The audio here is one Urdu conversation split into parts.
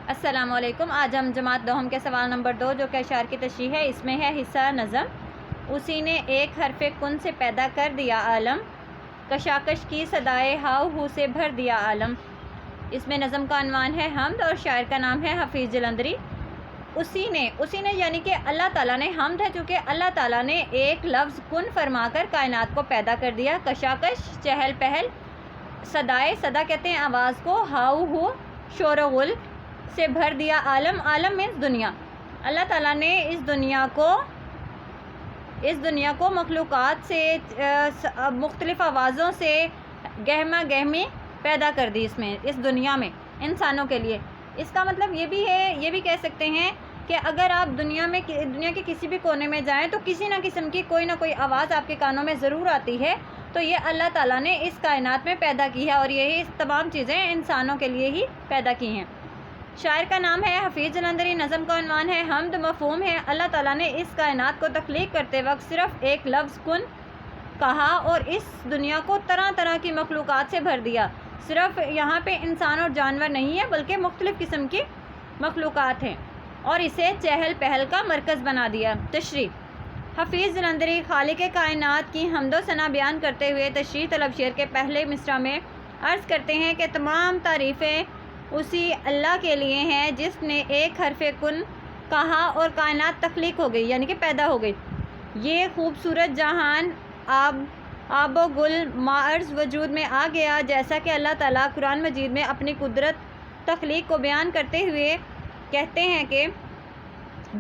السلام علیکم۔ آج ہم جماعت دوم کے سوال نمبر 2 جو کہ اشعار کی تشریح ہے، اس میں ہے حصہ نظم۔ اسی نے ایک حرف کن سے پیدا کر دیا عالم، کشاکش کی صدائے ہاؤ ہو سے بھر دیا عالم۔ اس میں نظم کا عنوان ہے حمد اور شاعر کا نام ہے حفیظ جلندری۔ اسی نے یعنی کہ اللہ تعالیٰ نے، حمد ہے چونکہ اللہ تعالیٰ نے ایک لفظ کن فرما کر کائنات کو پیدا کر دیا۔ کشاکش چہل پہل، صدائے، صدا کہتے ہیں آواز کو، ہاؤ ہو شور و غل سے بھر دیا عالم۔ عالم مینس دنیا۔ اللہ تعالیٰ نے اس دنیا کو مخلوقات سے مختلف آوازوں سے گہما گہمی پیدا کر دی اس دنیا میں انسانوں کے لیے۔ اس کا مطلب یہ بھی ہے، یہ بھی کہہ سکتے ہیں کہ اگر آپ دنیا کے کسی بھی کونے میں جائیں تو کسی نہ قسم کی کوئی نہ کوئی آواز آپ کے کانوں میں ضرور آتی ہے، تو یہ اللہ تعالیٰ نے اس کائنات میں پیدا کی ہے اور یہی تمام چیزیں انسانوں کے لیے ہی پیدا کی ہیں۔ شاعر کا نام ہے حفیظ جلندری۔ نظم کا عنوان ہے حمد۔ مفہوم ہے اللہ تعالیٰ نے اس کائنات کو تخلیق کرتے وقت صرف ایک لفظ کن کہا اور اس دنیا کو طرح طرح کی مخلوقات سے بھر دیا۔ صرف یہاں پہ انسان اور جانور نہیں ہے بلکہ مختلف قسم کی مخلوقات ہیں اور اسے چہل پہل کا مرکز بنا دیا۔ تشریح۔ حفیظ جلندری خالق کائنات کی حمد و ثنا بیان کرتے ہوئے تشریح طلب شعر کے پہلے مصرع میں عرض کرتے ہیں کہ تمام تعریفیں اسی اللہ کے لیے ہیں جس نے ایک حرف کن کہا اور کائنات تخلیق ہو گئی، یعنی کہ پیدا ہو گئی۔ یہ خوبصورت جہان آب و گل ماعرض وجود میں آ گیا، جیسا کہ اللہ تعالیٰ قرآن مجید میں اپنی قدرت تخلیق کو بیان کرتے ہوئے کہتے ہیں کہ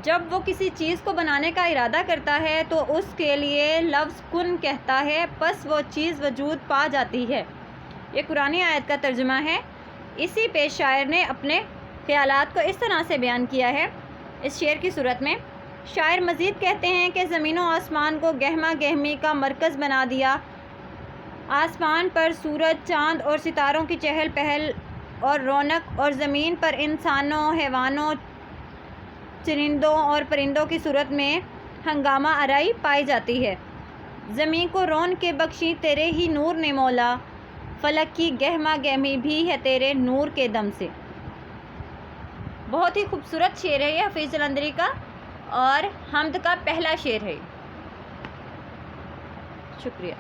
جب وہ کسی چیز کو بنانے کا ارادہ کرتا ہے تو اس کے لیے لفظ کن کہتا ہے، پس وہ چیز وجود پا جاتی ہے۔ یہ قرآنی آیت کا ترجمہ ہے۔ اسی پہ شاعر نے اپنے خیالات کو اس طرح سے بیان کیا ہے اس شعر کی صورت میں۔ شاعر مزید کہتے ہیں کہ زمین و آسمان کو گہما گہمی کا مرکز بنا دیا، آسمان پر سورج، چاند اور ستاروں کی چہل پہل اور رونق، اور زمین پر انسانوں، حیوانوں، چرندوں اور پرندوں کی صورت میں ہنگامہ آرائی پائی جاتی ہے۔ زمین کو رونق کے بخشی تیرے ہی نور نے مولا، فلک کی گہما گہمی بھی ہے تیرے نور کے دم سے۔ بہت ہی خوبصورت شعر ہے یہ حفیظ جلندری کا اور حمد کا پہلا شعر ہے۔ شکریہ۔